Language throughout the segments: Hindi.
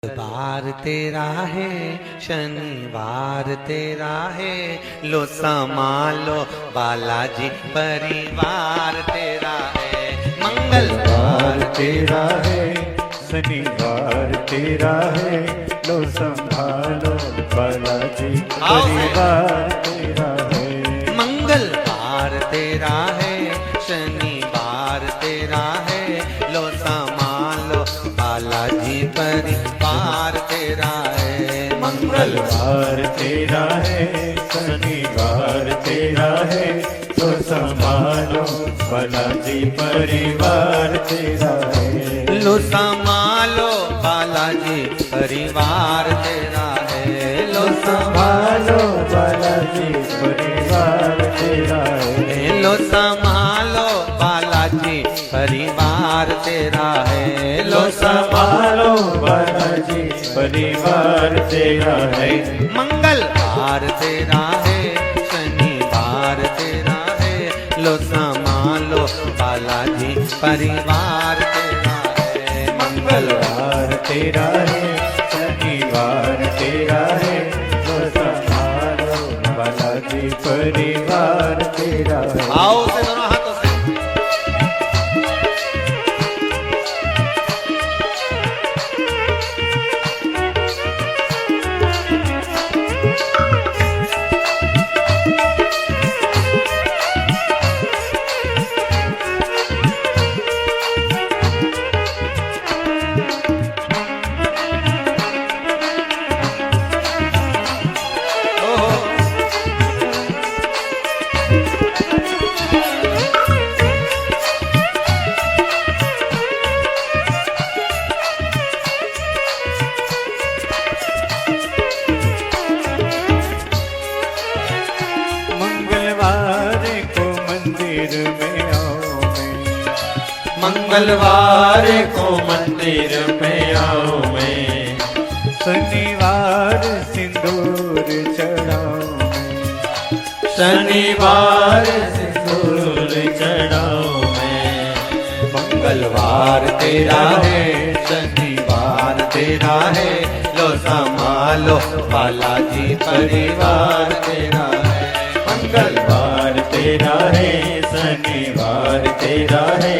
बार तेरा है, शनिवार तेरा है, लो संभालो बालाजी परिवार तेरा है। मंगलवार तेरा है, शनिवार तेरा है, लो संभालो बालाजी परिवार तेरा है। मंगलवार तेरा है, शनिवार तेरा है, लो संभालो बालाजी परिवार तेरा है। मंगलवार तेरा है, शनिवार तेरा है, लो संभालो बालाजी परिवार तेरा है। लो संभालो बालाजी परिवार तेरा है। लो संभालो बालाजी परिवार तेरा है। लो संभालो बालाजी परिवार तेरा है। लो संभालो बालाजी परिवार तेरा है। मंगलवार तेरा है, शनिवार तेरा है, लो संभालो बालाजी परिवार तेरा है। मंगलवार तेरा है, शनिवार तेरा है, लो संभालो बालाजी परिवार तेरा है। आओ से दोनों हाथों से। मंगलवार को मंदिर में आओ मैं, शनिवार सिंदूर चढ़ाओ मैं, शनिवार सिंदूर चढ़ाओ मैं। मंगलवार तेरा है, शनिवार तेरा है, लो संभालो बालाजी परिवार तेरा है। मंगलवार तेरा है, शनिवार तेरा है,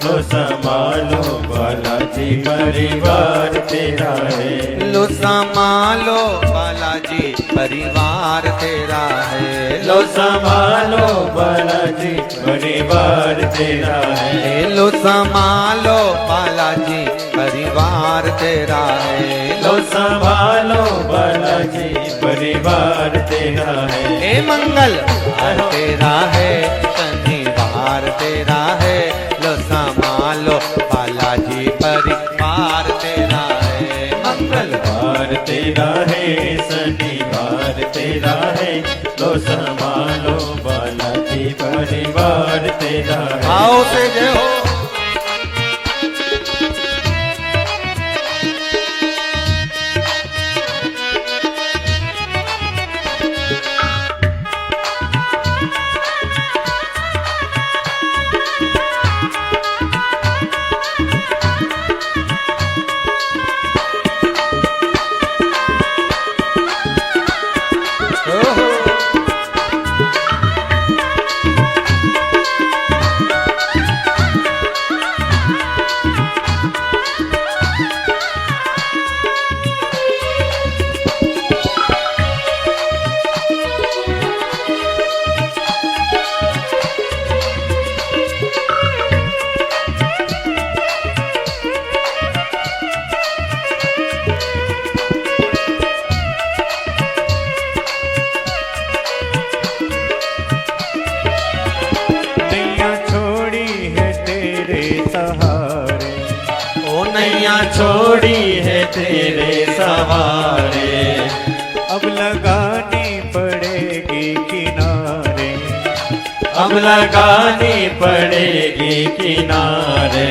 लो संभालो बालाजी परिवार तेरा है। लो संभालो बालाजी परिवार तेरा है। लो संभालो बालाजी परिवार तेरा है। लो संभालो बालाजी परिवार तेरा है। लो संभालो बालाजी परिवार तेरा है। हे मंगलवार तेरा है, शनिवार तेरा है, लो संभालो बालाजी परिवार तेरा है। मंगलवार तेरा है, शनिवार तेरा है, लो संभालो बालाजी परिवार तेरा है। आओ से जय हो। नैया छोड़ी है तेरे सहारे, अब लगानी पड़ेगी किनारे, अब लगानी पड़ेगी किनारे।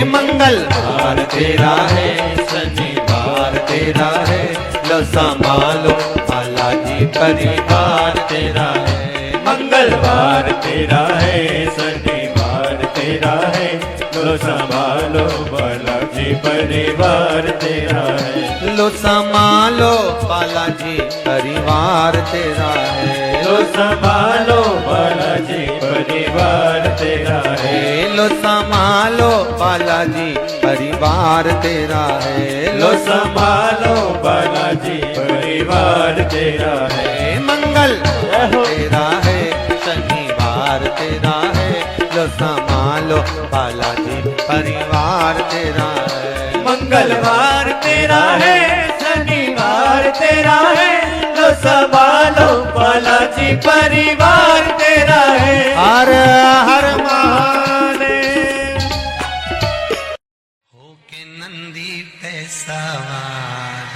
मंगलवार तेरा है, शनिवार तेरा है, लो संभालो बालाजी परिवार तेरा है। मंगलवार तेरा है, शनिवार तेरा है, लो संभालो बालाजी बालाजी परिवार तेरा है। लो संभालो बालाजी परिवार तेरा है। लो संभालो बालाजी परिवार तेरा है। लो संभालो बालाजी परिवार तेरा है। लो संभालो बालाजी परिवार तेरा है। मंगल तेरा है, शनिवार तेरा है। लो संभालो बालाजी परिवार तेरा है। मंगलवार तेरा है, शनिवार तेरा है। लो संभालो बालाजी परिवार तेरा है। हर हर महादेव। होके नंदी पे सवार,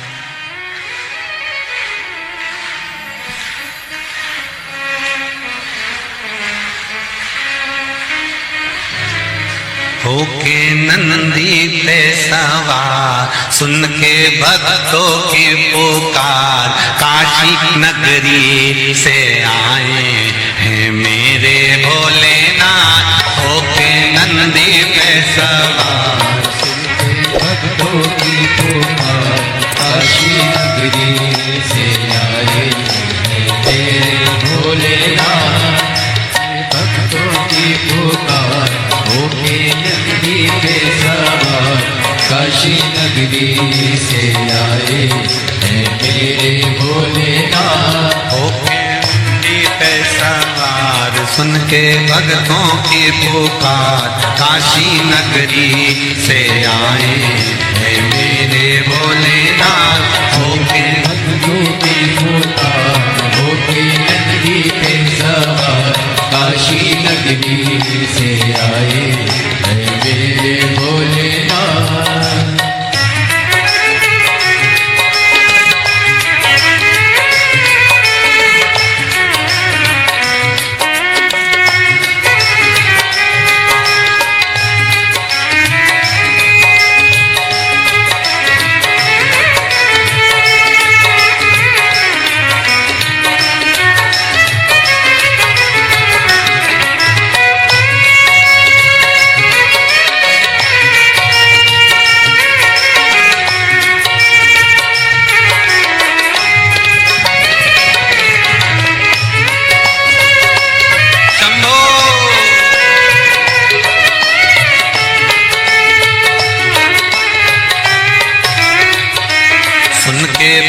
होके नंदी पे सवार, सुन के भक्तों की पुकार, काशी नगरी से आए हैं मेरे भोलेनाथ। होके नंदी पे सवार, सुन के भक्तों की पुकार, काशी नगरी से आए हैं मेरे भोलेनाथ। भक्तों की पुकार, होके नगरी पे सवार, काशी नगरी से आए हैं मेरे भोलेनाथ। होके नगरी पे सवार, सुन के भक्तों की पुकार, काशी नगरी से आए हैं मेरे भोलेनाथ। होके भक्तों की पुकार, होके नगरी पे सवार, काशी नगरी से आए हैं मेरे भोलेनाथ।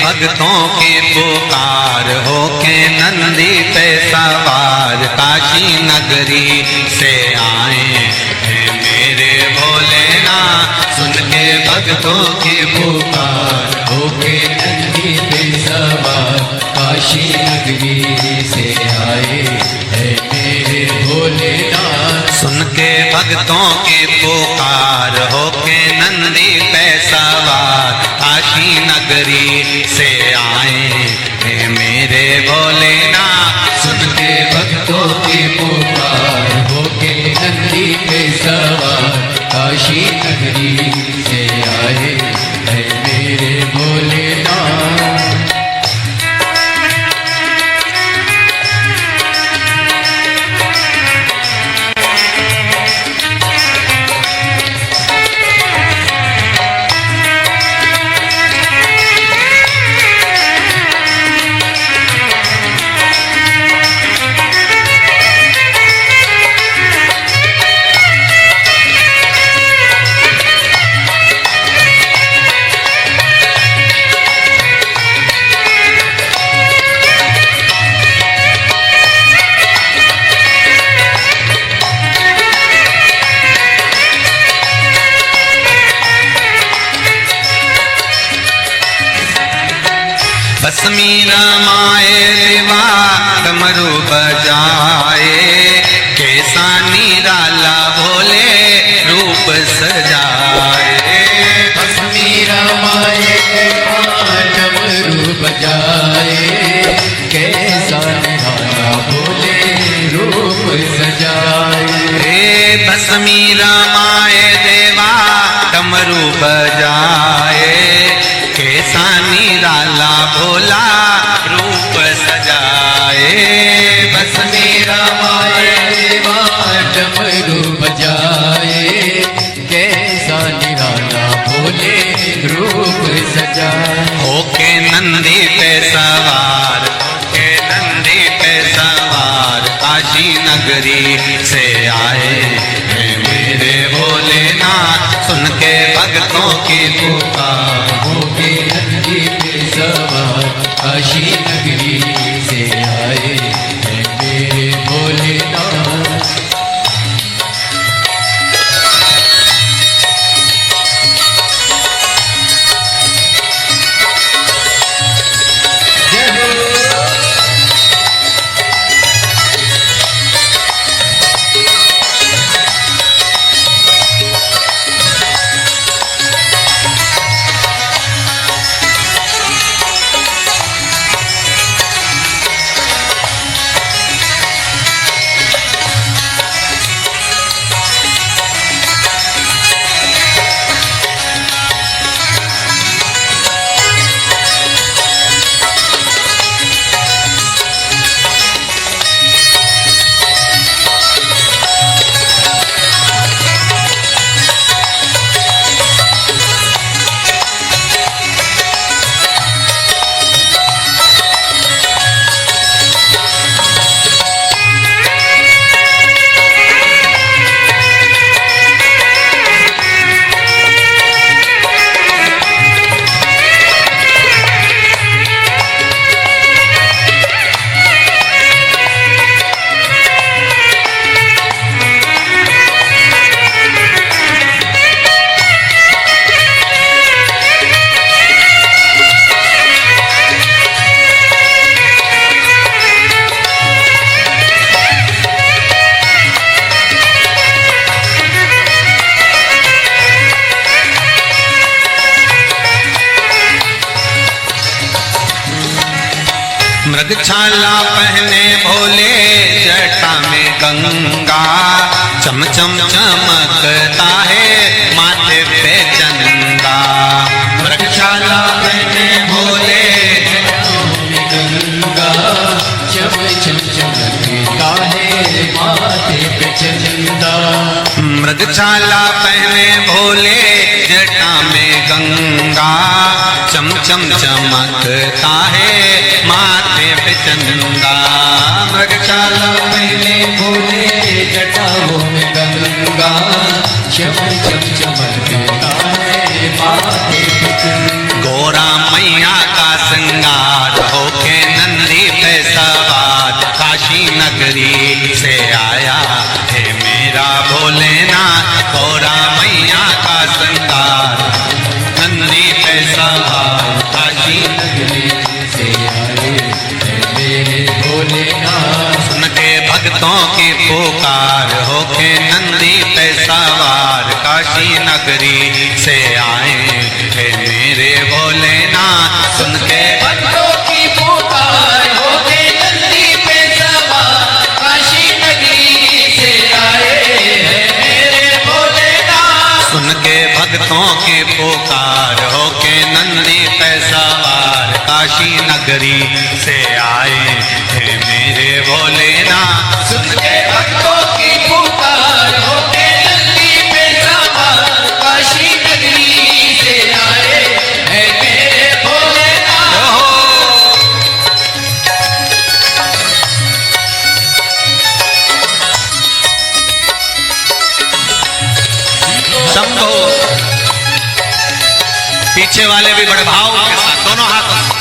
भक्तों की पुकार, होके नंदी पे सवार, काशी नगरी से आए हैं मेरे भोलेनाथ। सुन के भक्तों की पुकार, होके नंदी पे सवार, काशी नगरी से आए हैं मेरे भोलेनाथ। सुन के भक्तों की पुकार, होके नंदी पे सवार, काशी नगरी से आए हैं मेरे भोलेनाथ। सुन के भक्तों की पुकार, होके नंदी पे सवार, काशी नगरी से आए हैं मेरे भोलेनाथ। भस्मी रमाए देवा डमरू बजाए, कैसा निराला भोले रूप सजाए। भस्मी रमाए देवा डमरू बजाए, कैसा निराला भोले रूप सजाए। भस्मी रमाए देवा डमरू बजाए, कैसा निराला भोला रूप सजाए। भस्मी रमाए देवा डमरू बजाए, कैसा निराला जाए। होके नंदी पे सवार, होके नंदी पे सवार काशी नगरी से आए हैं मेरे भोलेनाथ। सुन के भक्तों की पुकार, होके नंदी पे सवार काशी नगरी से आए हैं मेरे भोलेनाथ। मृगछाला पहने भोले जटा में गंगा, चम चम चमकता है माथे पे चंदा। मृगछाला पहने भोले जटा में गंगा, चम चम चमकता है माथे पे चंदा। मृगछाला पहने भोले जटा में गंगा, चम चम चमकता है माथे पे चंदा। मृगछाला पहने भोले जटाओं में गंगा, चम चम चमकता है माथे पे चंदा। गोरा मैया का श्रृंगार होके नंदी पे सवार काशी नगरी से आया है मेरा भोलेनाथ। गोरा मैया का श्रृंगार नंदी पे सवार काशी नगरी से आए हैं मेरे भोलेनाथ। सुन के भक्तों की पुकार होके नंदी पे सवार काशी नगरी से आए हैं मेरे भोलेनाथ। सुन के भक्तों की पुकार होके नंदी पे सवार काशी नगरी से आए हैं मेरे भोलेनाथ। सुन के भक्तों की पुकार होके नंदी पे सवार काशी नगरी से आए हैं मेरे भोलेनाथ। सुन के भक्तों की पुकार होके नंदी पे सवार काशी नगरी से आए हैं मेरे भोलेनाथ। शंभो। पीछे वाले भी बड़े भाव के साथ दोनों हाथों से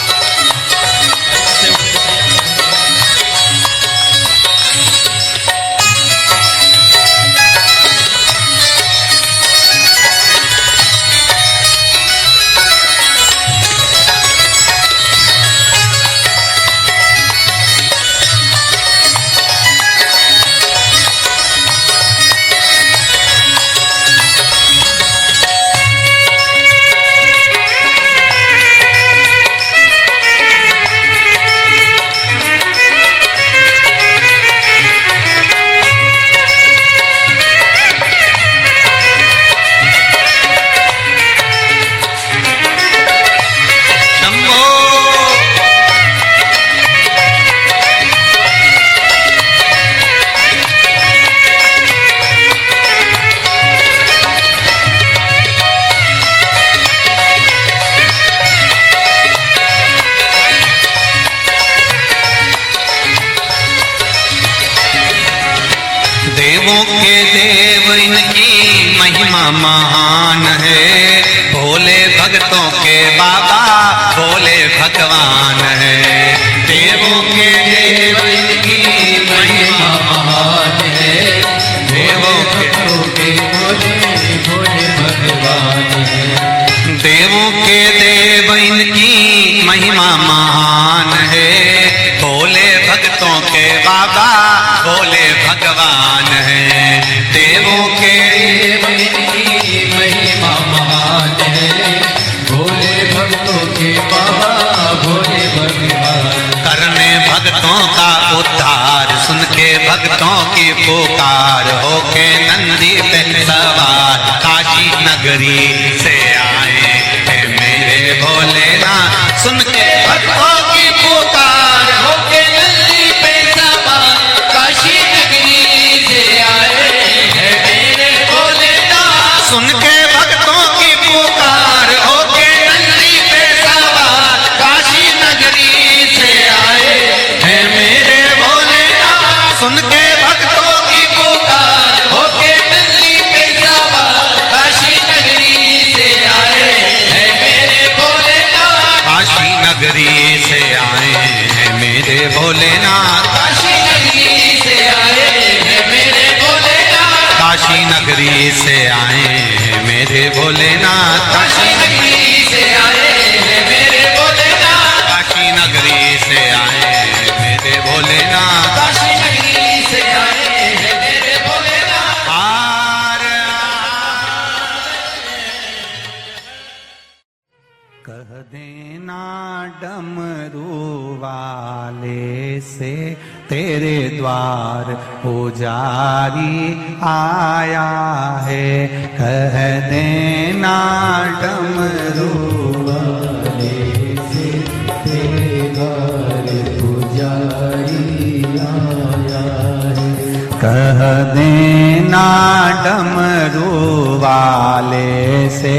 देवों के देव इनकी महिमा महान है, भोले भक्तों के बाबा भोले भगवान है। देवों के देव इनकी महिमा महान है, देवों के भोले भोले भगवान है। देवों के देव इनकी महिमा महान है, भोले भक्तों के बाबा भोले भगवान है। देवों के देव इनकी महिमा महान है, भोले भक्तों के बाबा भोले भगवान। करने भक्तों का उद्धार, सुन के भक्तों की पुकार, होके नंदी पे सवार काशी नगरी से आए हैं मेरे भोलेनाथ। सुन के भक्तों की पुकार, होके नंदी पे सवार काशी नगरी से आए हैं मेरे भोलेनाथ। सुन के भक्तों की पुकार, होके नंदी पे सवार काशी नगरी से आए हैं मेरे भोलेनाथ। सुन के भक्तों की पुकार, होके नंदी पे सवार काशी नगरी से आए हैं मेरे भोलेनाथ। काशी नगरी से आए हैं मेरे भोलेनाथ। काशी नगरी से आए हैं मेरे भोलेनाथ। काशी नगरी से आए हैं मेरे भोलेनाथ। काशी नगरी से आए हैं मेरे भोलेनाथ। काशी नगरी से आए हैं मेरे भोलेनाथ। काशी नगरी से आए हैं मेरे भोलेनाथ। कह देना डमरू वाले से तेरे द्वार पुजारी आया है। कह देना डमरू वाले से तेरे द्वार पुजारी आया है। कह देना डमरू वाले से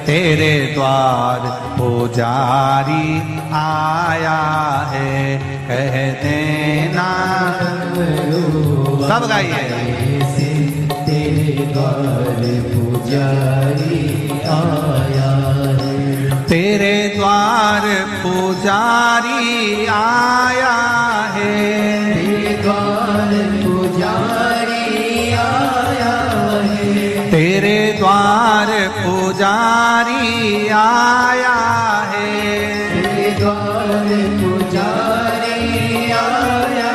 तेरे द्वार पुजारी आया है। कह देना सब गाइए से तेरे द्वार पुजारी आया है। तेरे द्वार पुजारी आया है। तेरे द्वार पुजारी आया है। तेरे द्वार पुजारी आया है। तेरे द्वार पुजारी आया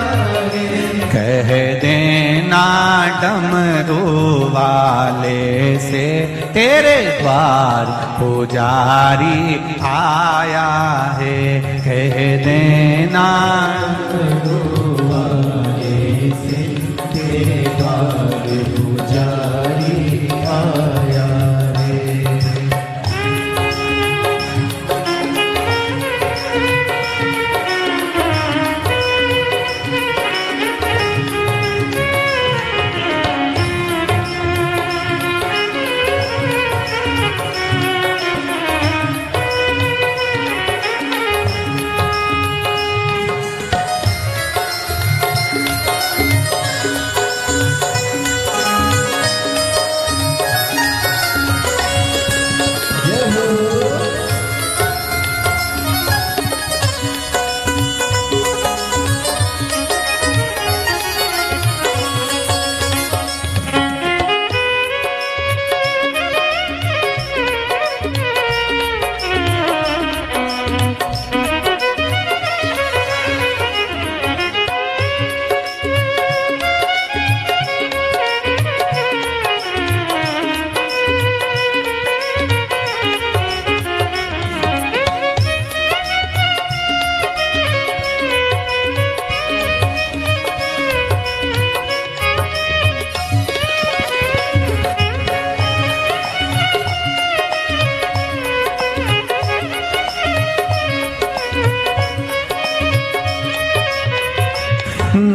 है। कह देना डमरू वाले से तेरे द्वार पुजारी आया है। कह देना डमरू वाले से तेरे द्वार पुजारी आया है।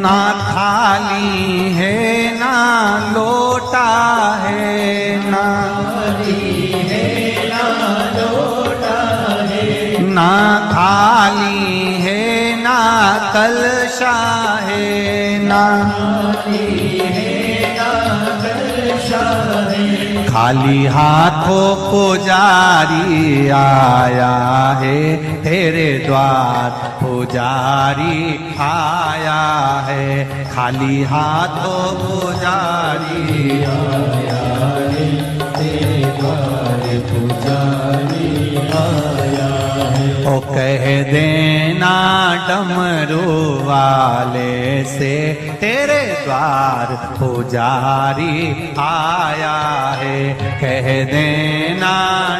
ना थाली है ना लोटा है, ना थाली है ना लोटा है, ना थाली है ना कलशा है, ना थाली है ना खाली हाथों पुजारी आया है तेरे द्वार, पुजारी आया है। खाली हाथों पुजारी आया है तेरे द्वार, पुजारी आया है। ओ कह देना डमरू वाले से तेरे द्वार पुजारी आया है। कह देना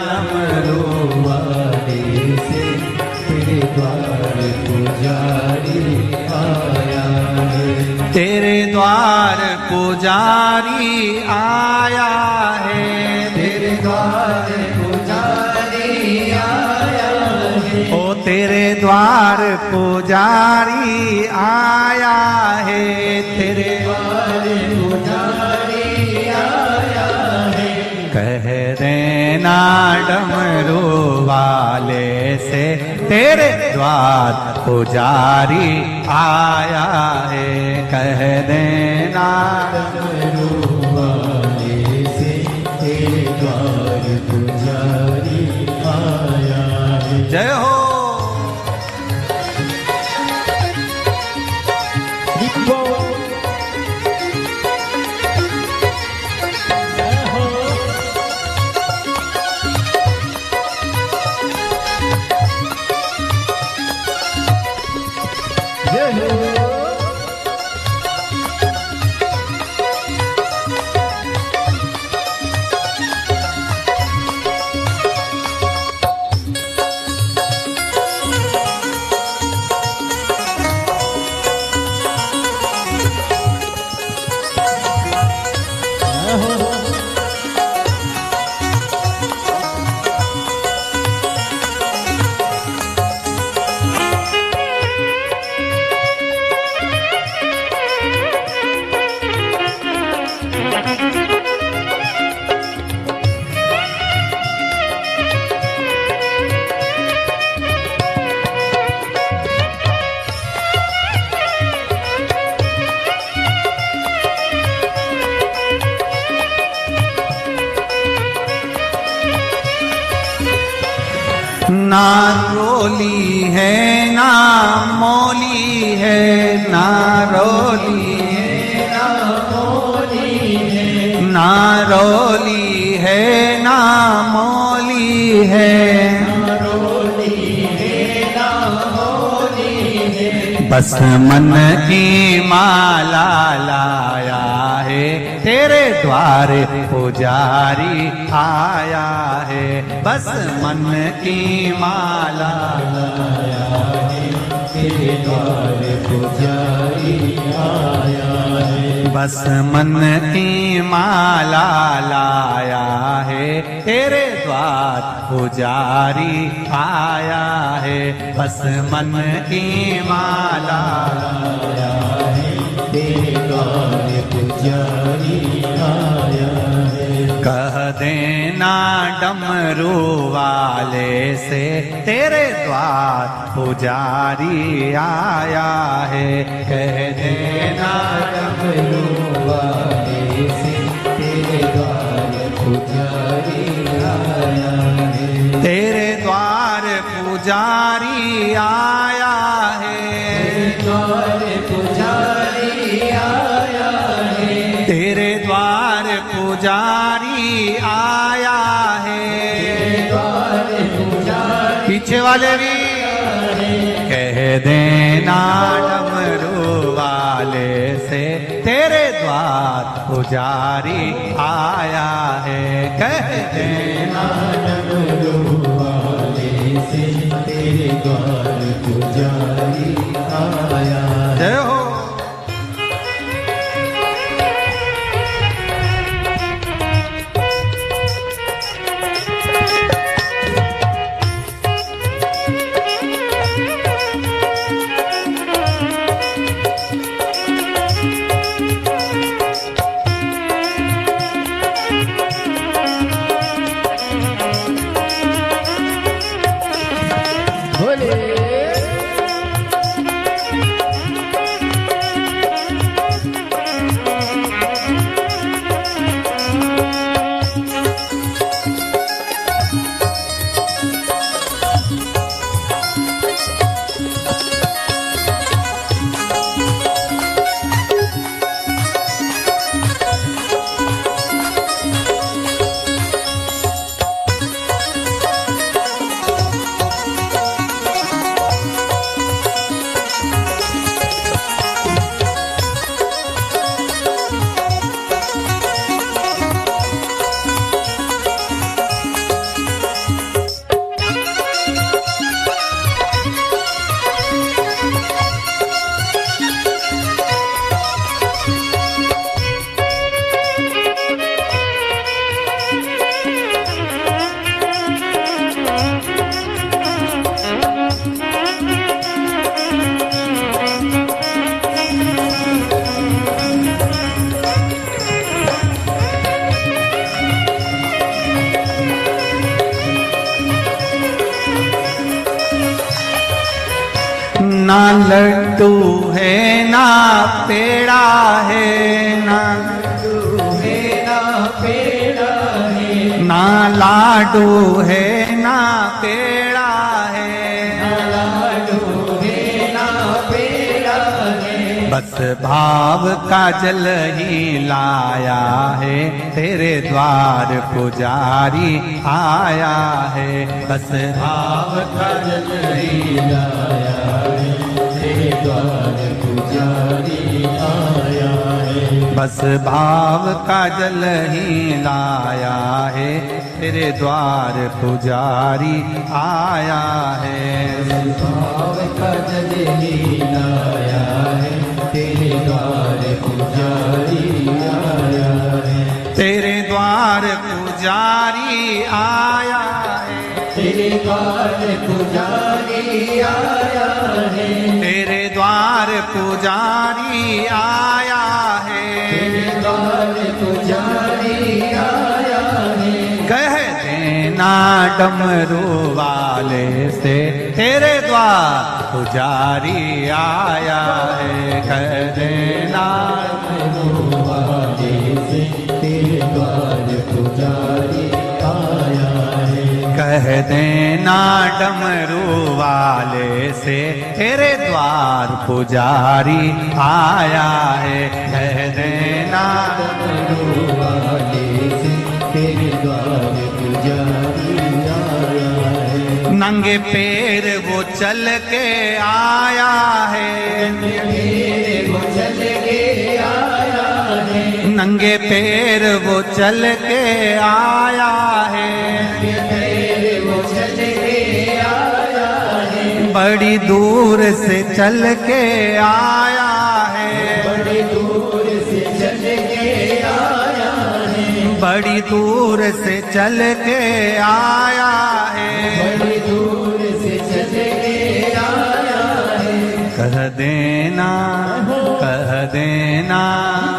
डमरू वाले से तेरे द्वार पुजारी आया है। तेरे द्वार पुजारी आया है, तेरे द्वार पुजारी आया है। ओ तेरे द्वार पुजारी आया है, तेरे द्वार पुजारी आया है। कह देना डमरू वाले से तेरे द्वार पुजारी आया है। कह देना डमरू वाले से तेरे द्वार पुजारी आया है। जय हो। ना रोली है ना मोली है, ना रोली है ना मोली है। ना रोली है ना मोली है, ना रोली है ना मोली है। बस मन की माला लाया है तेरे द्वार पुजारी आया है। बस मन की माला लाया है तेरे द्वार पुजारी आया है। बस मन की माला लाया है तेरे द्वार पुजारी आया है। बस मन की माला लाया है तेरे द्वार पुजारी आया है। कह देना डमरू वाले से तेरे द्वार पुजारी आया है। कह देना डमरू वाले से तेरे द्वार पुजारी आया है। तेरे द्वार पुजारी आया है, द्वार पुजारी आया है। तेरे द्वार पुजारी आया है, द्वार पुजारी। पीछे वाले भी कह देना डमरू वाले से तेरे द्वार पुजारी आया है। कह देना डमरू वाले से तेरे द्वार पुजारी आया। जय हो। ना लड्डू है ना पेड़ा है, ना ना लाडू है ना पेड़ा है, बस भाव का जल ही लाया है, तेरे द्वार पुजारी आया है। बस भाव का जल ही लाया है, तेरे द्वार पुजारी आया है। बस भाव का जल ही लाया है, तेरे द्वार पुजारी आया है। भाव का जल ही लाया है, तेरे द्वार पुजारी आया है। तेरे द्वार पुजारी आया है, तेरे द्वार पुजारी आया है। तेरे द्वार पुजारी आया है, तेरे द्वार पुजारी आया है। कह देना डमरू वाले से, तेरे द्वार पुजारी आया है। कह देना डमरू वाले से, तेरे द्वार पुजारी आया है। कह देना डमरू वाले से, तेरे द्वार पुजारी आया है। कह देना डमरू वाले से, तेरे द्वार पुजारी आया है। नंगे पैर वो चल के आया है, नंगे पैर वो चल के आया है, बड़ी दूर से चल के आया है, बड़ी दूर से चल के आया है, बड़ी दूर से चल के आया है, बड़ी दूर से चल के आया है। कह देना, कह देना,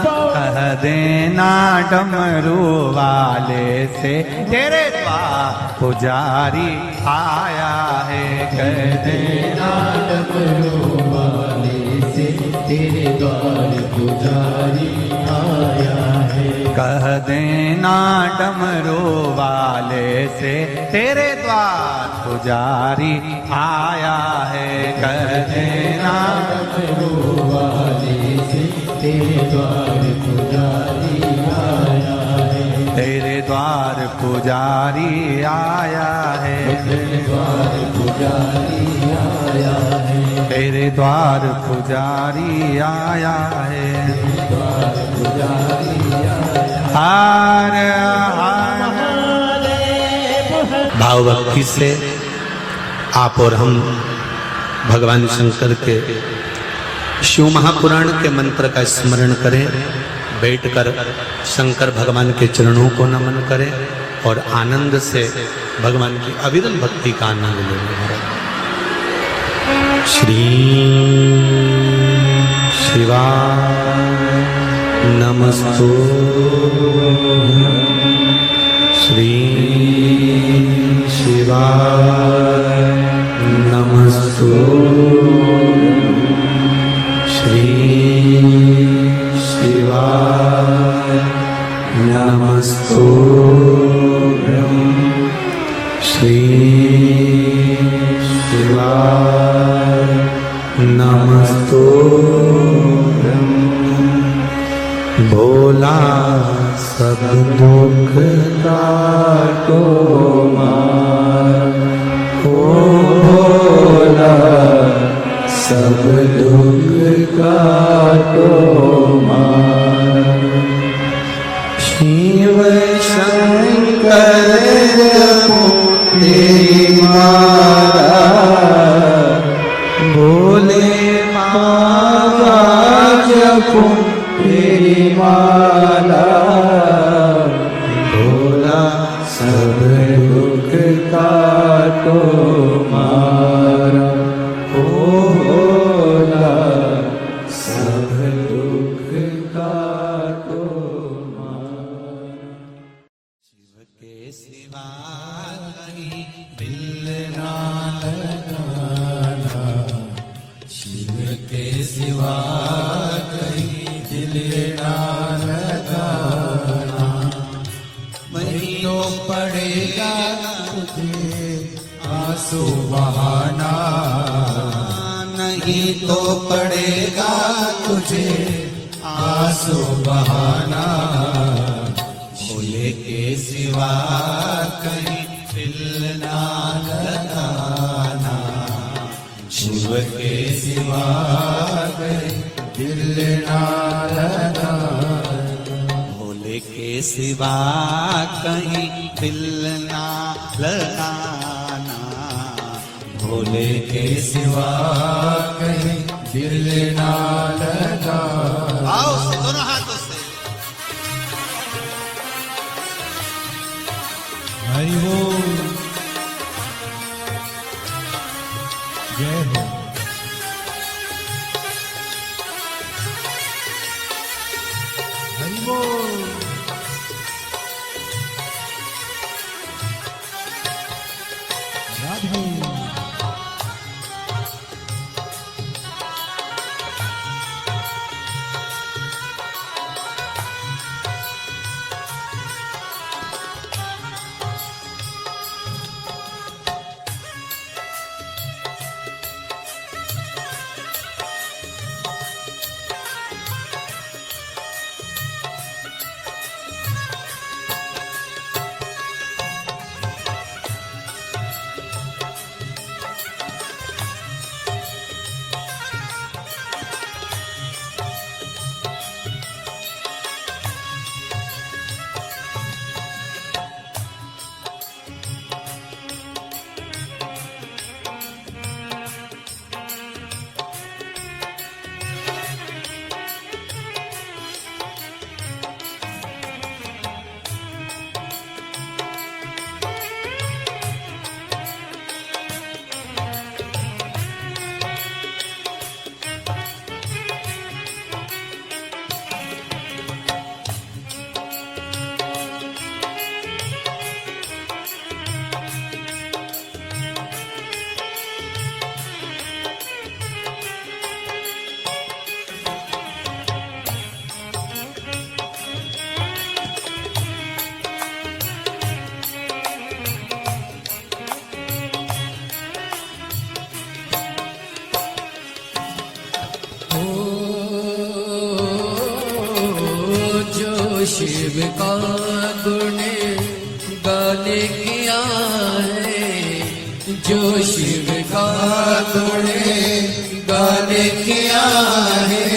कह देना डमरू वाले से, तेरे द्वार पुजारी आया है। कह देना डमरू वाले से, तेरे द्वार पुजारी आया है। कह देना डमरू वाले से, तेरे द्वार पुजारी आया है। कह देना डमरू वाले से, तेरे द्वार पुजारी आया है। तेरे द्वार पुजारी आया है, तेरे द्वार पुजारी आया है। तेरे द्वार पुजारी आया है, द्वार पुजारी आया। हार भाव भक्ति से आप और हम भगवान शंकर के शिव महापुराण के मंत्र का स्मरण करें, बैठकर शंकर भगवान के चरणों को नमन करें और आनंद से भगवान की अविरल भक्ति का आनंद लें। श्री शिवाय नमस्तु, श्री शिवाय नमस्तु, श्री शिवाय नमस्तुभ्यं, श्री शिवाय नमस्तुभ्यं। भोला सब दुख काटो मार, ओ भोला सब दुख काटो मार। शिव शंकर तेरी मारा, भोले माता जपो तेरी माला। भोला सब दुख काटो मारा, ओ भोला सब दुख काटो मारा। शिव के सिवा कहीं दिल ना लगाना, नहीं तो पड़ेगा तुझे आंसू बहाना, भोले के सिवा कहीं दिल ना लगाना, शिव के सिवा कहीं दिल ना लगाना, भोले के सिवा कहीं दिल ना लगाना, भोले के सिवा कहीं दिल ना लगाना। आओ से दोनों हाथों से। हरि बोल, जय हो। हरि बोल, राधे। शिव का गुण गाने किया है, जो शिव का गुण गाने किया है,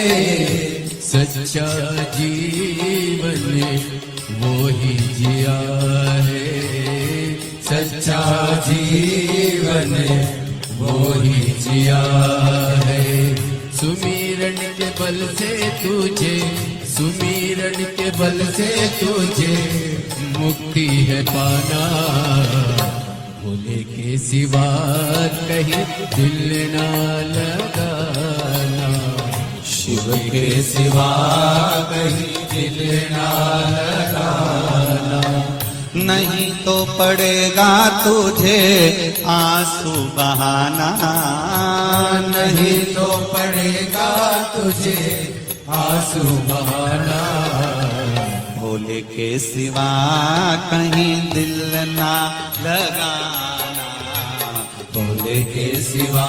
सच्चा जीवन वो ही जिया है, सच्चा जीवन वो ही जिया है। सुमिरन के बल से तुझे, सुमिरन के बल से तुझे मुक्ति है पाना, भोले के सिवा कहीं दिल ना लगाना, शिव के सिवा कहीं दिल ना लगाना, नहीं तो पड़ेगा तुझे आंसू बहाना, नहीं तो पड़ेगा तुझे आंसू बहाना, भोले के सिवा कहीं दिल ना लगाना, भोले के सिवा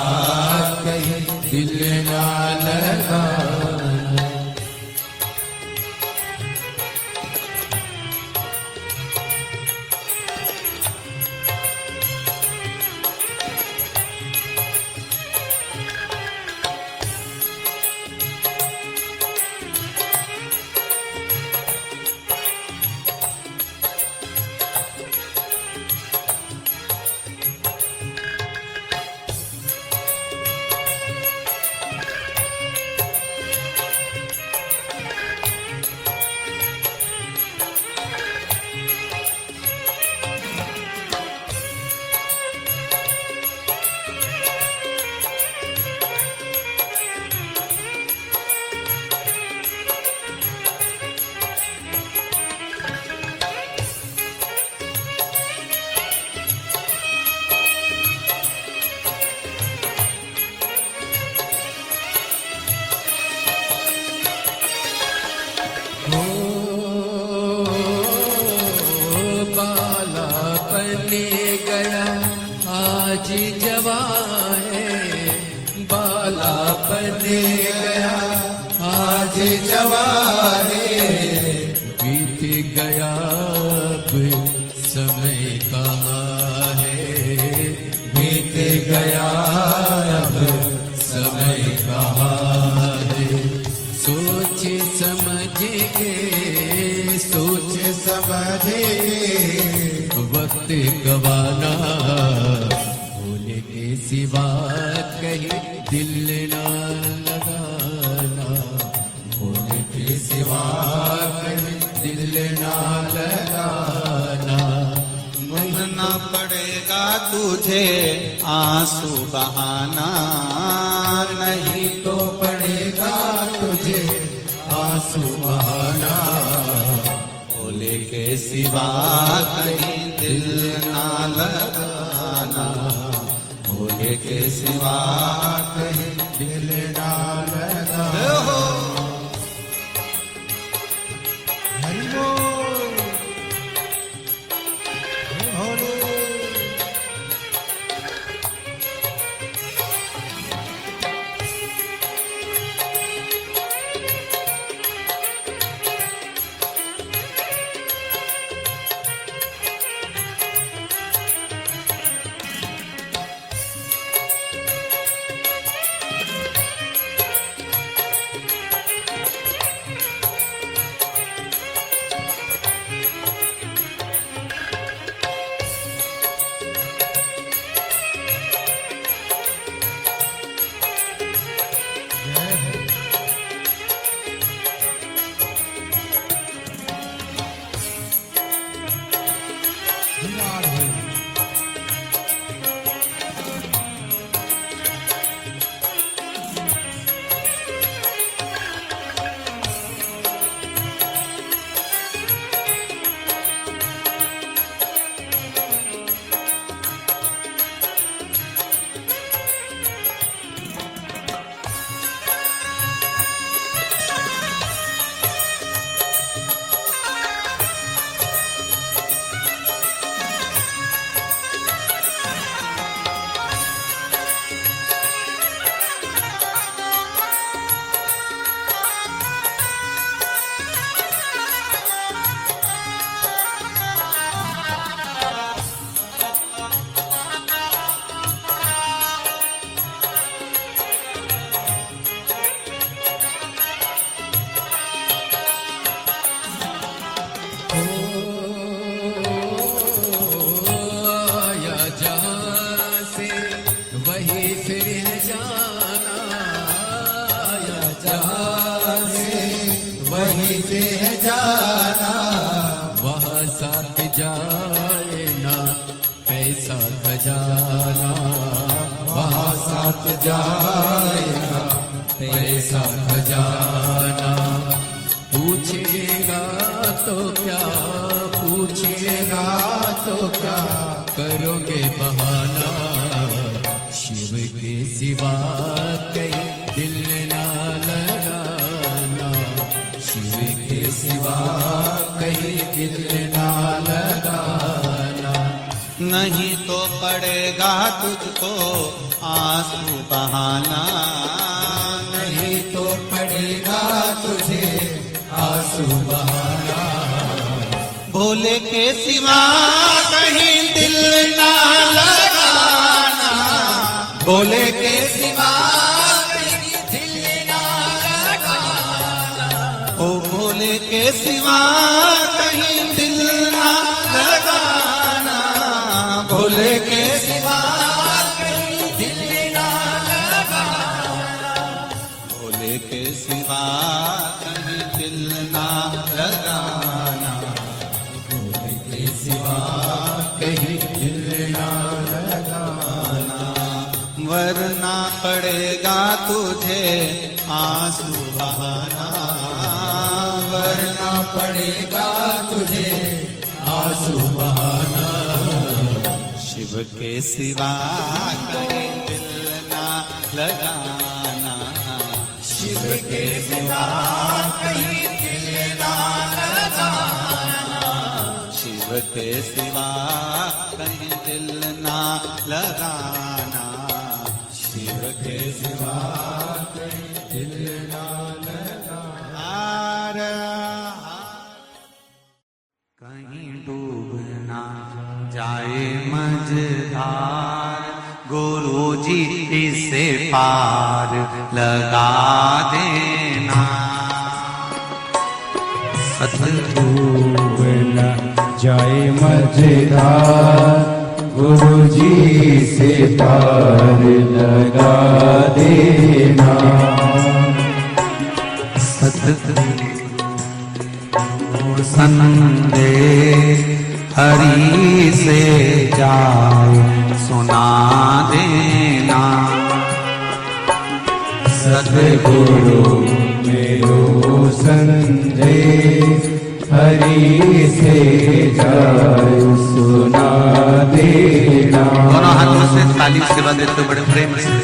कहीं दिल ना लगाना। बने गया आज जवारे, बीत गया अब समय कहाँ है, बीत गया अब समय कहाँ है। सोच समझ के सोच समझ वक्त गवाना, भूल के सिवा कहीं दिल ना लगाना, भूल के सिवा कहीं दिल ना लगाना। बहना पड़ेगा तुझे आंसू बहाना, नहीं तो पड़ेगा तुझे आंसू बहाना, भोले के सिवा कहीं दिल ना लगाना, भोले के सिवा कहीं दिल ना लगा। हरि बोल भोले। जाए ना पैसा खजाना, वहाँ साथ जाएगा पैसा खजाना। पूछेगा तो क्या, पूछेगा तो क्या, करोगे बहाना। शिव के सिवा कहीं दिल ना लगाना, शिव के सिवा कहीं दिल ना लगाना। नहीं तो पड़ेगा तुझको आंसू बहाना, नहीं तो पड़ेगा तुझे आंसू बहाना। भोले के सिवा कहीं दिल ना लगाना, भोले के सिवा कहीं दिल ना लगाना। ओ भोले के सिवा कहीं दिल ना लगाना, भोले के सिवा कहीं दिल ना लगाना। भोले के सिवा कहीं दिल ना लगाना, भोले के सिवा कहीं दिल ना लगाना। वरना पड़ेगा तुझे आंसू बहाना, वरना पड़ेगा तुझे आंसू बहाना। शिव के सिवा कहीं दिल ना लगाना, शिव के सिवा कहीं दिल ना लगाना। शिव के सिवा कहीं दिल ना लगाना, शिव के सिवा हिलना लगा। कहीं डूब ना जाए मझधार, गुरु जी इसे पार लगा देना। डूब न जाए मझधार, गुरु जी से पार लगा देना। सतगुरु संदेश हरि से जाए सुना देना। सतगुरु मेरो संदेश हरि से जाए सुना देना। दोनों हाथों से ताली सेवा देते बड़े प्रेम से।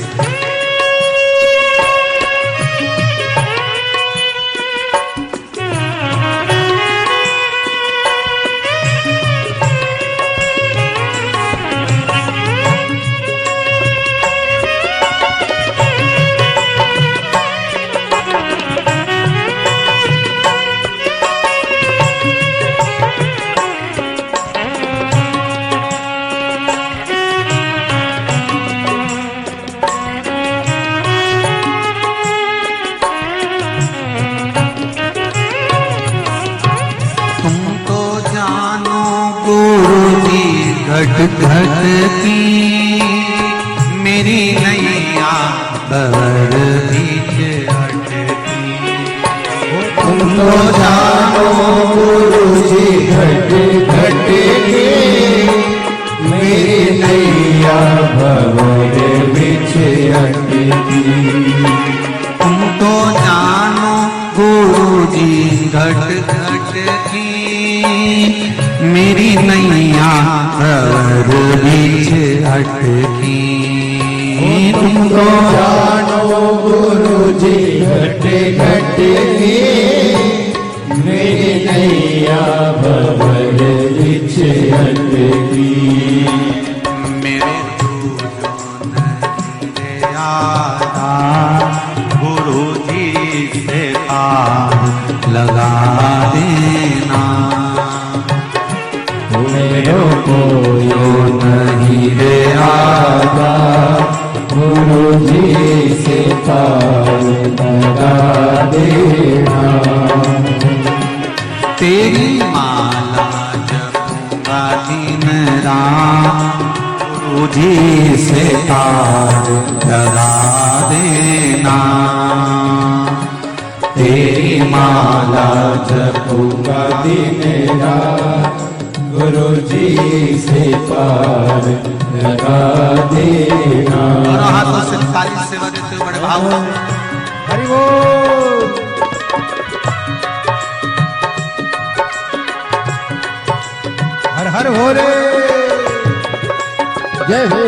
घट घट की मेरी नैया भंवर बीच अटकी। तुम तो जानो गुरु जी घट घट की मेरी नैया भंवर बीच अटकी। तुम तो जानो गुरु जी घट घट की मेरी नैया भंवर बीच अटकी। तुम तो जानो गुरु जी घट घट की मेरी नैया भंवर बीच अटकी। मेरे जो नहीं आता गुरु जी से पार लगा देना। मेरो को यो नहीं रे आता गुरु जी से पार लगा देना। तेरी माला जपूंगा दिन रात गुरु जी से पार लगा देना। तेरी माला जपूंगा दिन रात गुरु जी से पार लगा देना। दोनों हाथों से ताली सेवा देते हुए बड़े भाव से। हरि बोल। हर हर हो रे जय हो।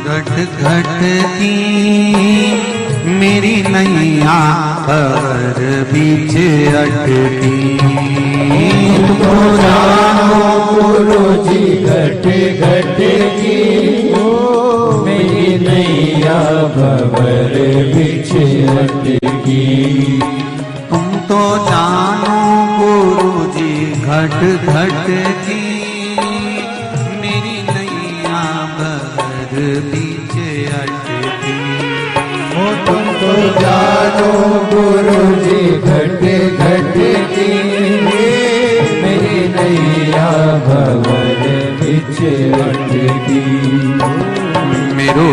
घट घट की मेरी नैया भंवर बीच अटकी। तुमको जानो गुरु जी घट घट की मेरी नैया भंवर बीच अटकी। तुम तो जानो गुरु जी घट घट की मेरी नैया भंवर बीच अटकी। तुमको जानो गुरु जी घट घट की मेरी नैया भंवर बीच अटकी। मेरो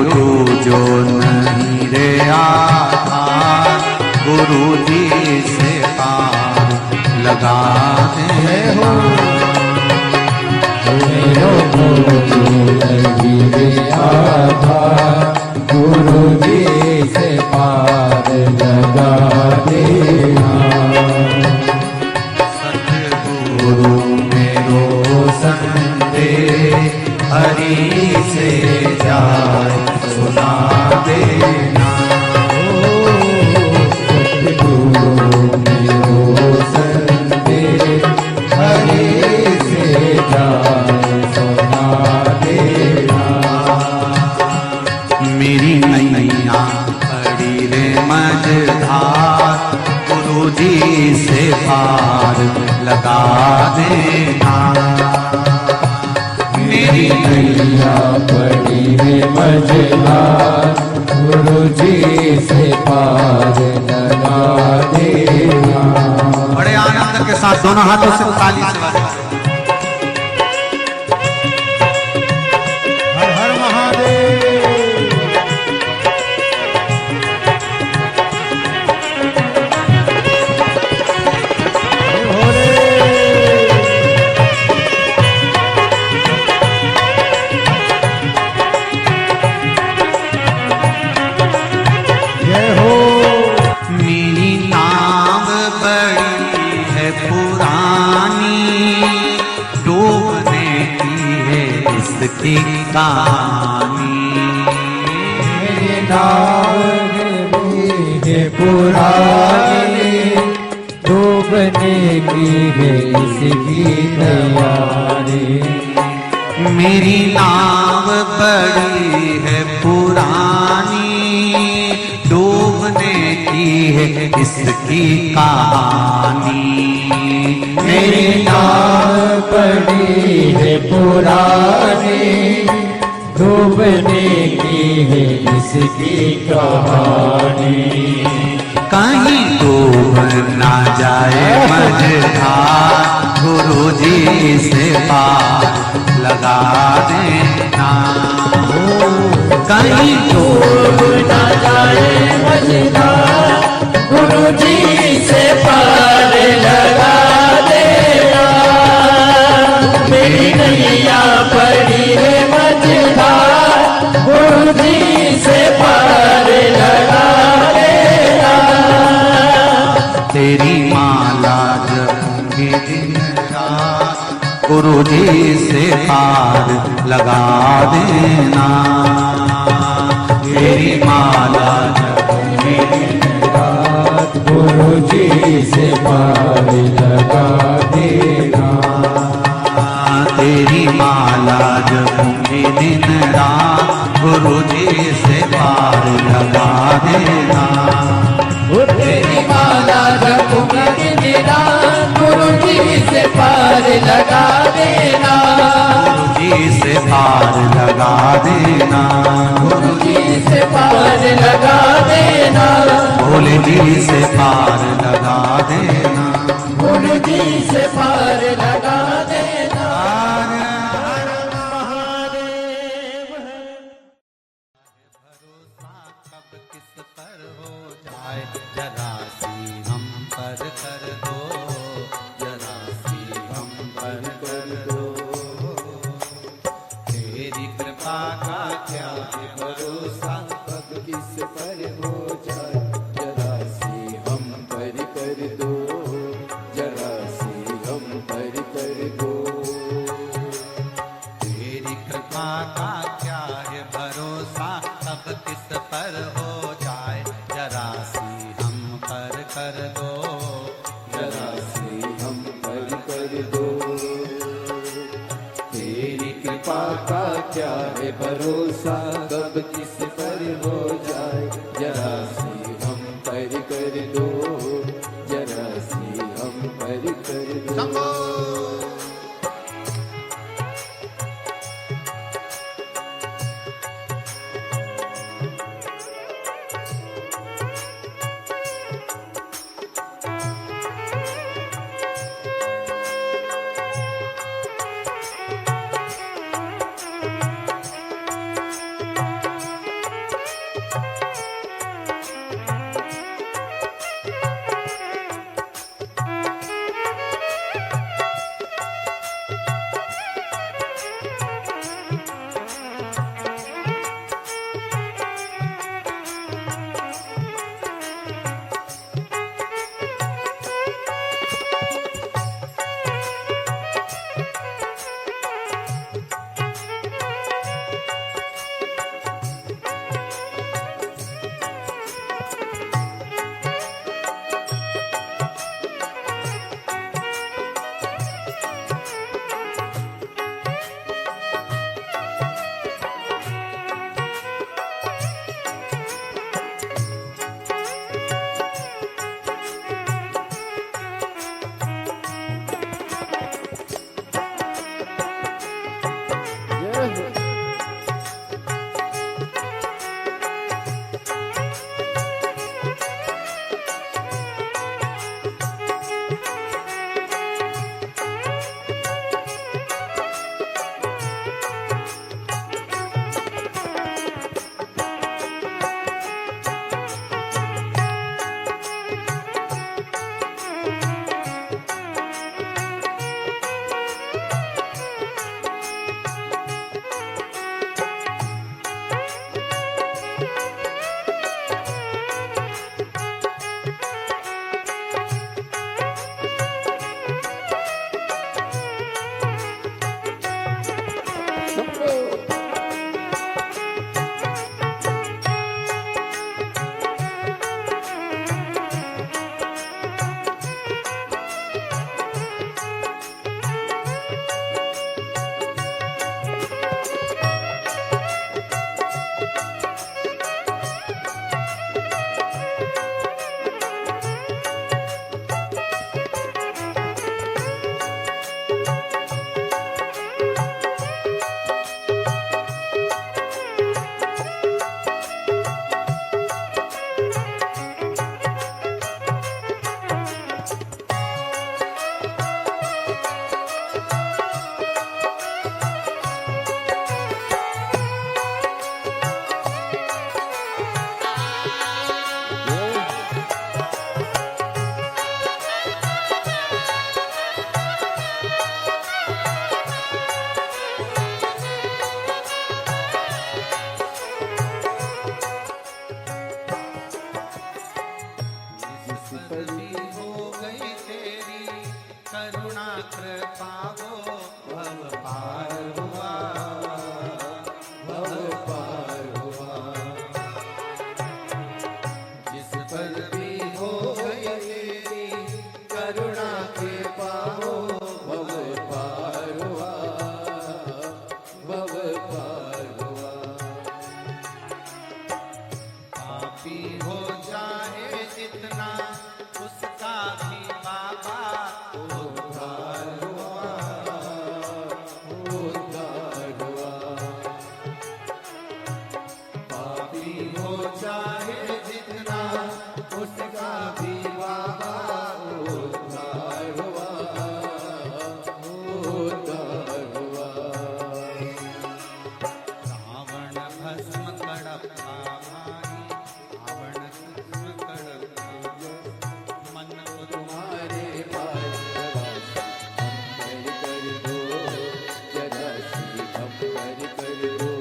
जो नहीं रे आधार गुरु जी से पार लगा दे हो। मेरो जो नहीं रे आधार गुरु जी से पार लगा पार लगा देना। मेरी नैया पड़ी है मझधार, गुरु जी से पार लगा देना। बड़े आनंद के साथ दोनों हाथों से ताली से बजाओ। हर हर महादेव। मेरी नाव बड़ी है पुरानी, डूबने की है इसकी कहानी। मेरी नाव है पुरानी, डूबने की है इसकी तैयारी। मेरी नाव बड़ी है पुरानी, डूबने की है इसकी कहानी। मेरी नाव पड़ी है पुरानी, डूबने की है इसकी कहानी। कहीं डूब ना जाए मझधार, गुरु जी से पार लगा देना। कहीं डूब ना जाए मझधार, गुरु जी से पार लगा देना। मेरी नैया पड़ी है मझधार, गुरु जी से पार लगा देना। तेरी माला जपूंगी दिन रात, गुरु जी से पार लगा देना। तेरी माला जपूंगी दिन रात, गुरु जी से पार लगा देना। तेरी माला जपूंगी दिन रात, गुरु जी से पार लगा देना। तेरी माला जपूंगी दिन रात, गुरु जी से पार लगा देना। गुरु जी से पार लगा देना। गुरु जी से पार लगा देना। भोले जी से पार लगा देना। गुरु जी से पार लगा देना। भरोसा कब किस पर हो जाए, जरा सी हम पर कर दो, जरा सी हम पर कर दो। तेरी कृपा का क्या है भरोसा, कब किस पर हो जाए, जरा सी हम पर कर दो, जरा सी हम पर कर दो। तेरी कृपा का क्या है भरोसा, कब किस पर हो जाए, जरा सी हम पर कर दो, जरा सी हम पर कर दो। तेरी कृपा का क्या है भरोसा, कब किस पर हो जाए, जरा सी हम पर कर दो, जरा सी हम पर कर दो। जिस पर भी हो गई तेरी करुणा कृपा वो भव पार हुआ, भव पार हुआ। जिस पर भी हो गई तेरी करुणा के पाओ भव पार हुआ, भव पार हुआ। पापी हो जाए जितना उसका भी बाबा उद्धार हुआ, उद्धार हुआ। पापी हो जाए जितना उसका भी बाबा उद्धार हुआ, उद्धार हुआ। रावण भस्म कड़प्पा भाई, रावण भस्म कड़प्पा मन को तुम्हारे पास हम कर दो, जरा सी हम कर दो।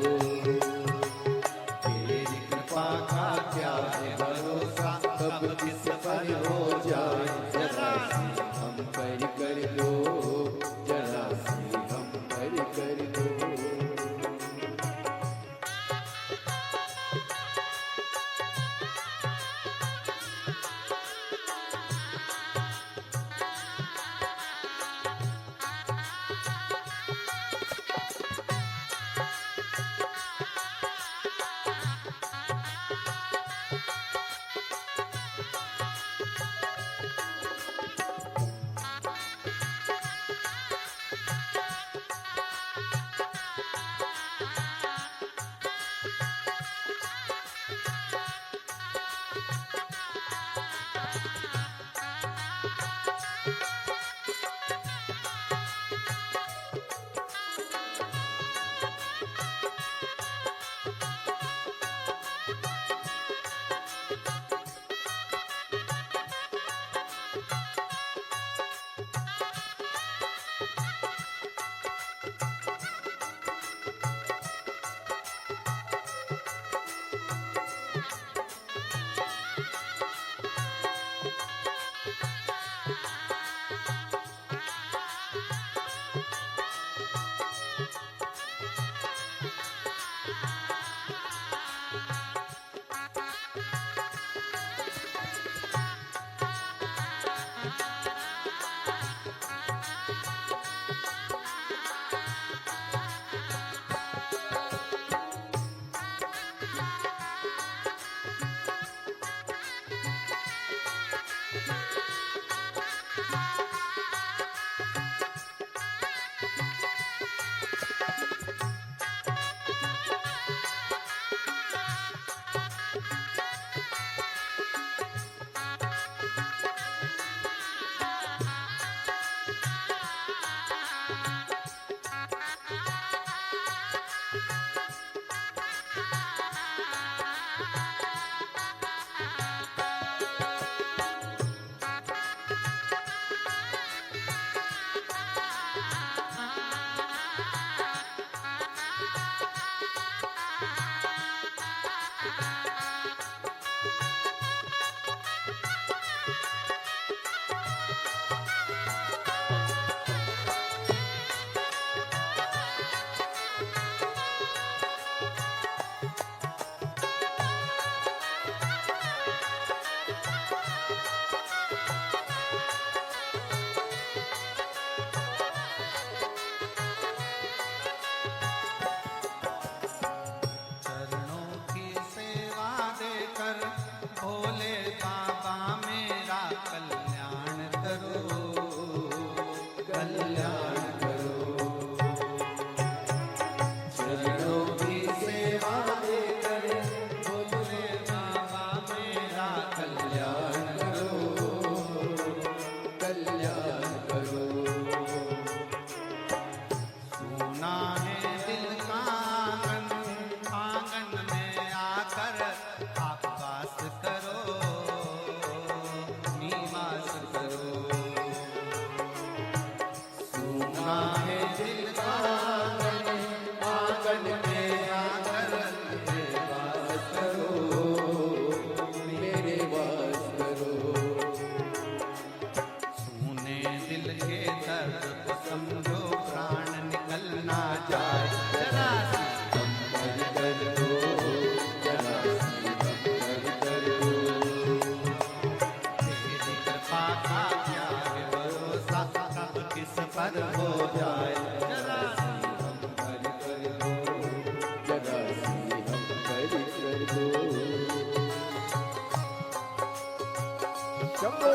तेरी कृपा का क्या है भरोसा, कब किस पर हो जाए जरा सी हम कर दो, जरा सी हम कर दो। शंभो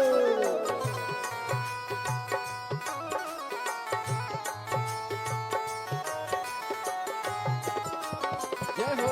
जय हो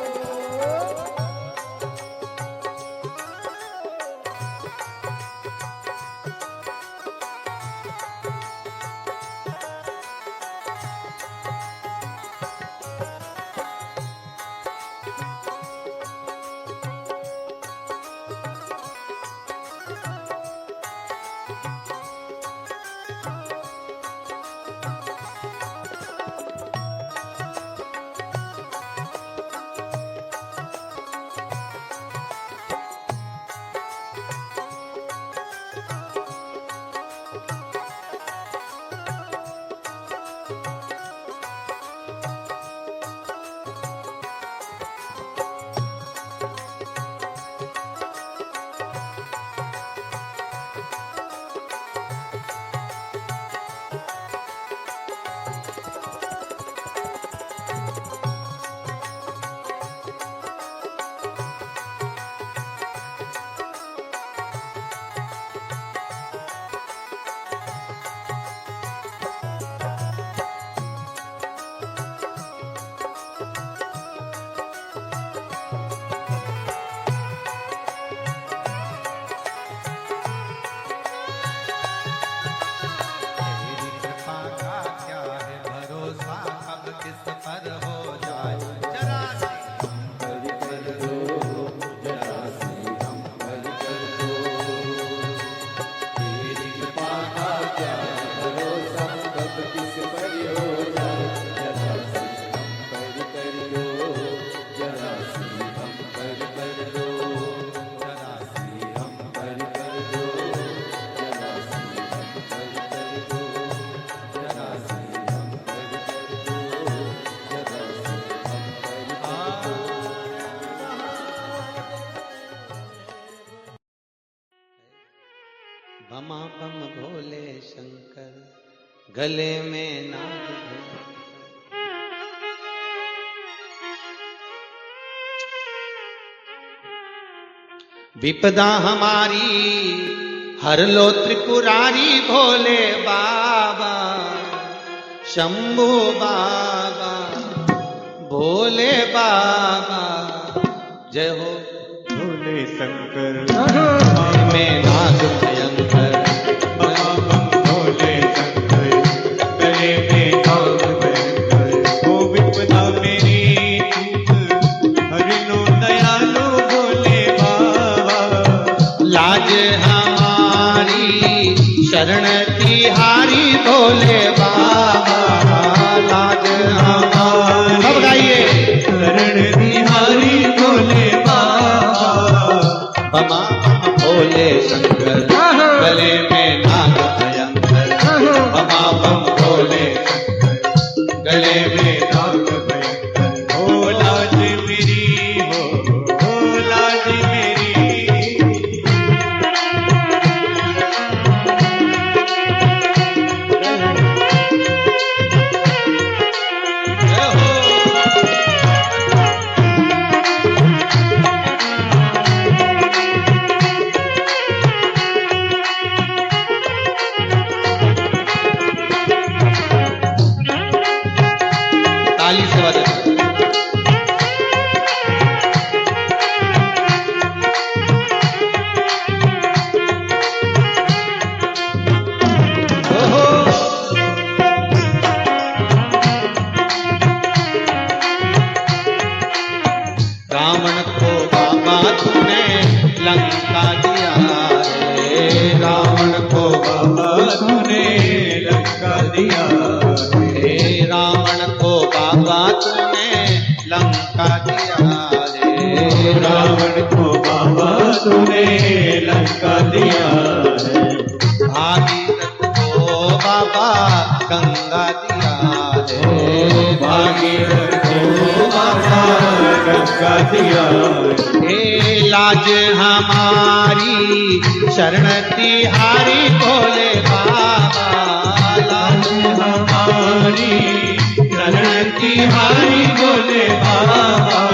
तेरी कृपा का क्या है भरोसा, कब किस पर हो जाए जरा सी हरि कर दो जरा सी हम हरि कर दो तेरी कृपा का क्या है भरोसा कब किस पर हो जाए जरा सी हम हरि कर दो जरा सी हम हरि कर दो जरा सी हम हरि कर दो जरा सी हम हरि कर दो जरा सी हम हरि कर दो जरा सी हम हरि बमा बम भोले शंकर गले में नाग भैंकर। विपदा हमारी हर लो त्रिपुरारी भोले बाबा शंभू बाबा भोले बाबा जय हो भोले शंकर में नाग भयंकर भोले शंकर गले में नाग भयंकर। ओ विपदा मेरी चूक हरि लो दयालु भोले बाबा। लाज हमारी शरण तिहारी भोले बाबा लाज हमारी सब गाइए शरण बिहारी भोले बाबा। बमा बम भोले शंकर गले में नाग भयंकर बमा बम भोले शंकर गले में नाग भयंकर। ओ लाज मेरी हो लाज मेरी। ताली से बजा रावण को बाबा तूने लंका दिया रे रावण को बाबा तूने लंका दिया हे रावण को बाबा तूने लंका दिया रे रावण को बाबा तूने लंका दिया है। भागीरथ को बाबा गंगा दिया रे भागीरथ को बाबा गंगा दिया है। हे लाज हमारी शरण तिहारी भोले बाबा लाज हमारी शरण तिहारी भोले बाबा।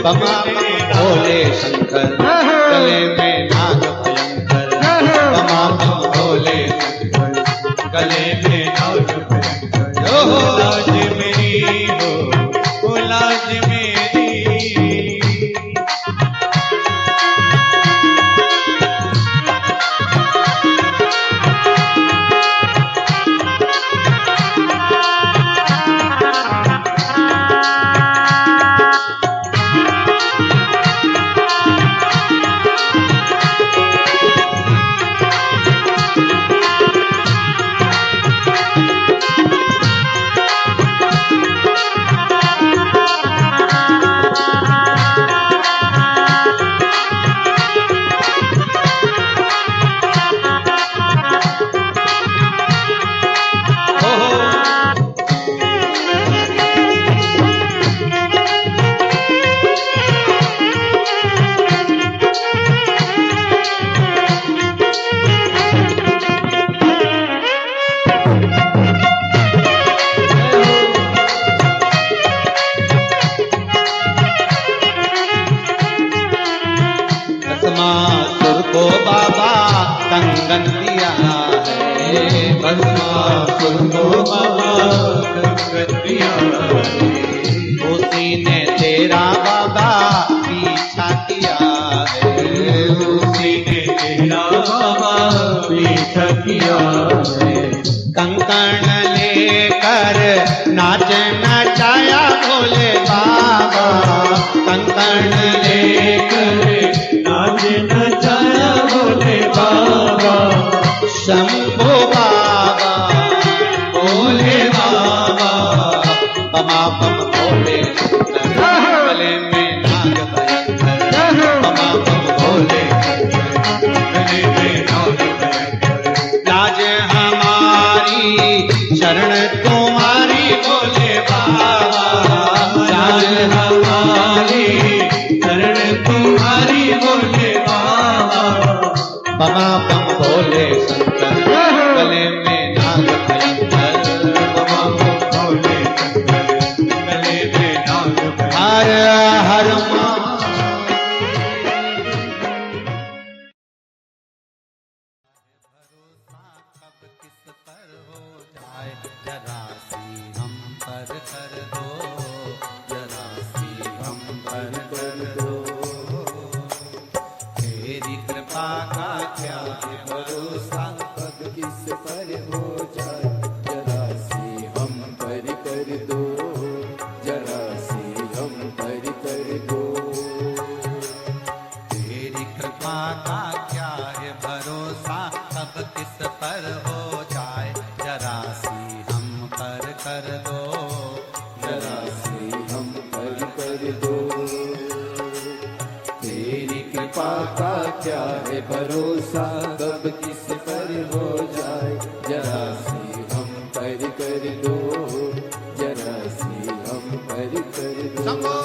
बमा भोले शंकर गले में नाग भयंकर गले में नाग भयंकर हो लाज मेरी हो लाज मेरी भस्मासुर को बाबा कंगन दिया है भस्मासुर को बाबा कंगन दिया उसी ने तेरा बाबा पीछा किया है उसी ने तेरा बाबा पीछा किया है कंकण लेकर नाच नचाया भोले बाबा कंकण लेकर नाच नचाया भोले बाबा शंभो बाबा भोले बाबा बमा बम भोले गले में नाग भयंकर बमा बम भोले गले में नाग भयंकर लाज हमारी शरण तुम्हारी भोले बाबा लाज हमारी शरण तुम्हारी भोले बाबा बमा बम भोले शंकर गले में नाग भयंकर बमा बम भोले शंकर गले में नाग भयंकर हर हर मा कब किस पर हो जाए जरा सी हम पर कर दो जरा सी हम पर कर दो तेरी कृपा का क्या है भरोसा कब किस पर हो जाए जरा सी हम पर कर दो जरा सी हम पर कर दो तेरी कृपा का क्या है भरोसा कब किस पर हो जाए जरा सी हम पर कर दो जरा सी हम पर कर दो तेरी कृपा का क्या है भरोसा कब किस पर हो जाए जरा सी हम पर कर दो जरा सी हम पर कर दो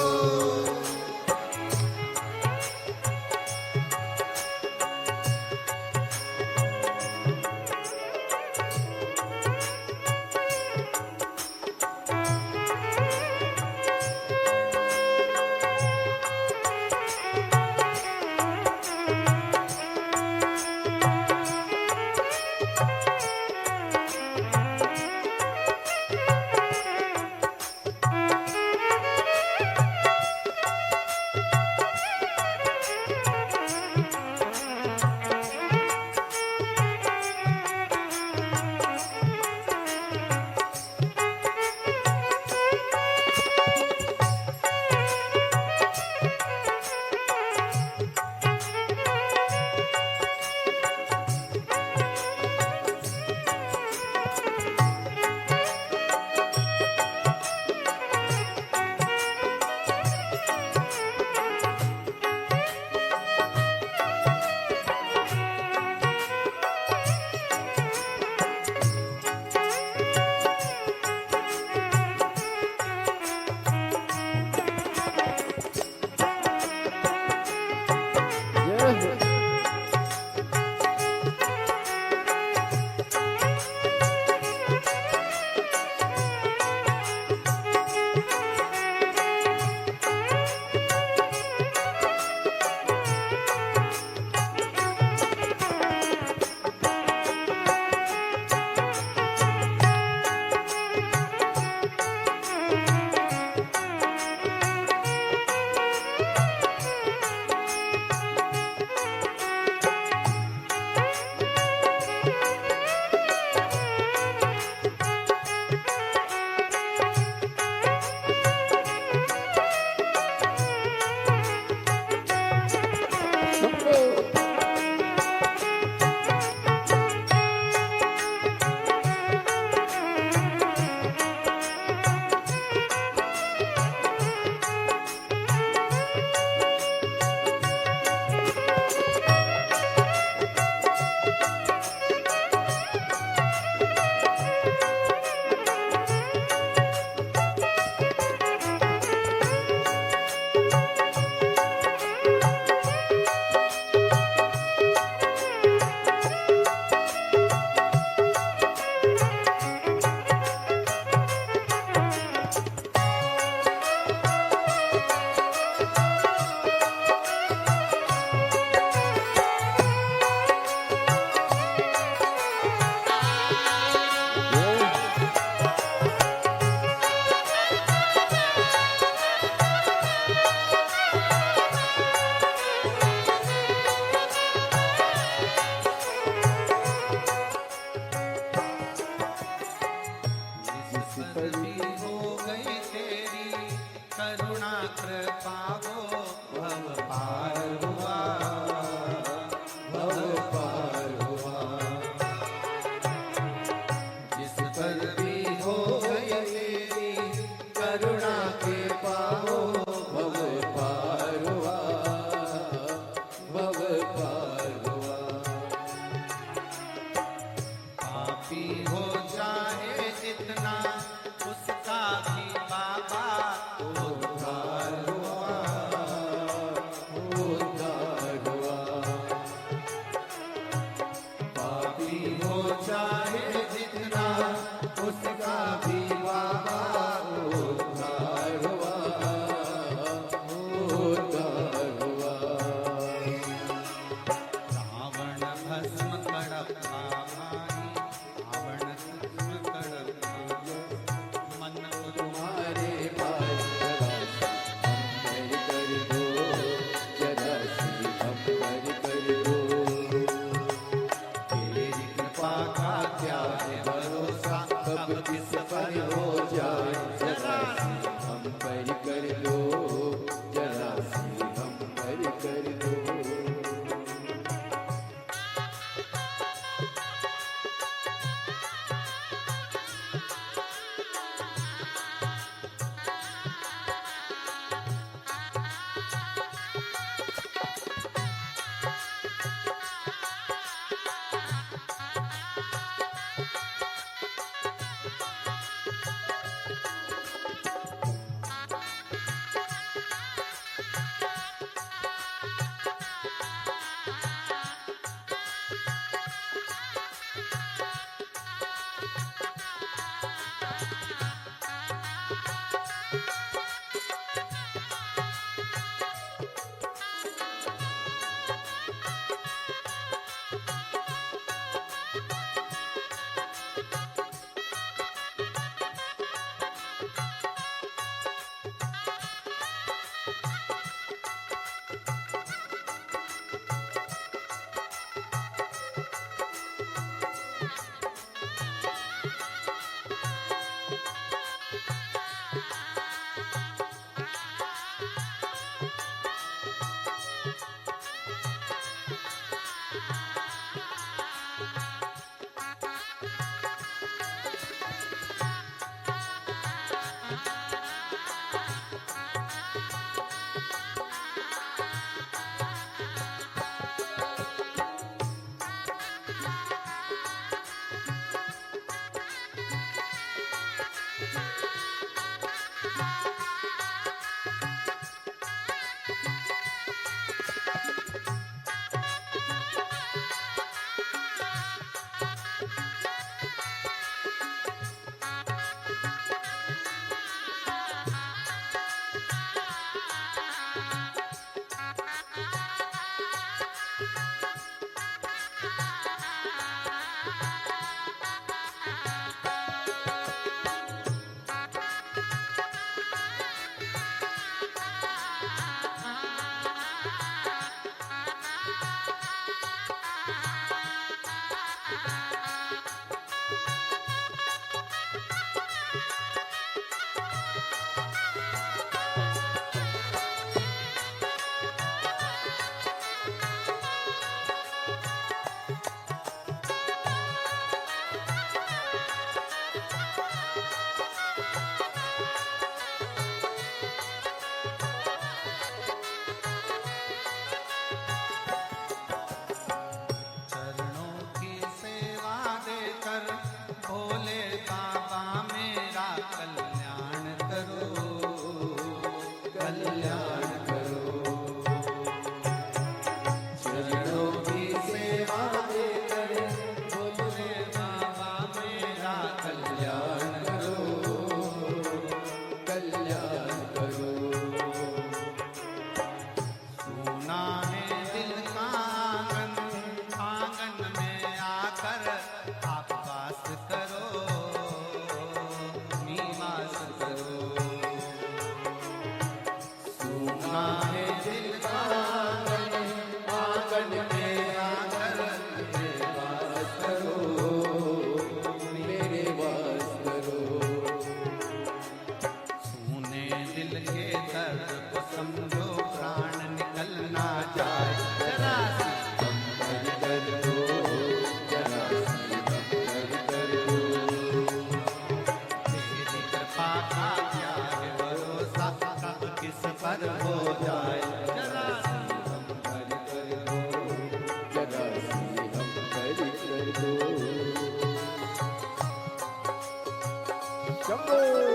को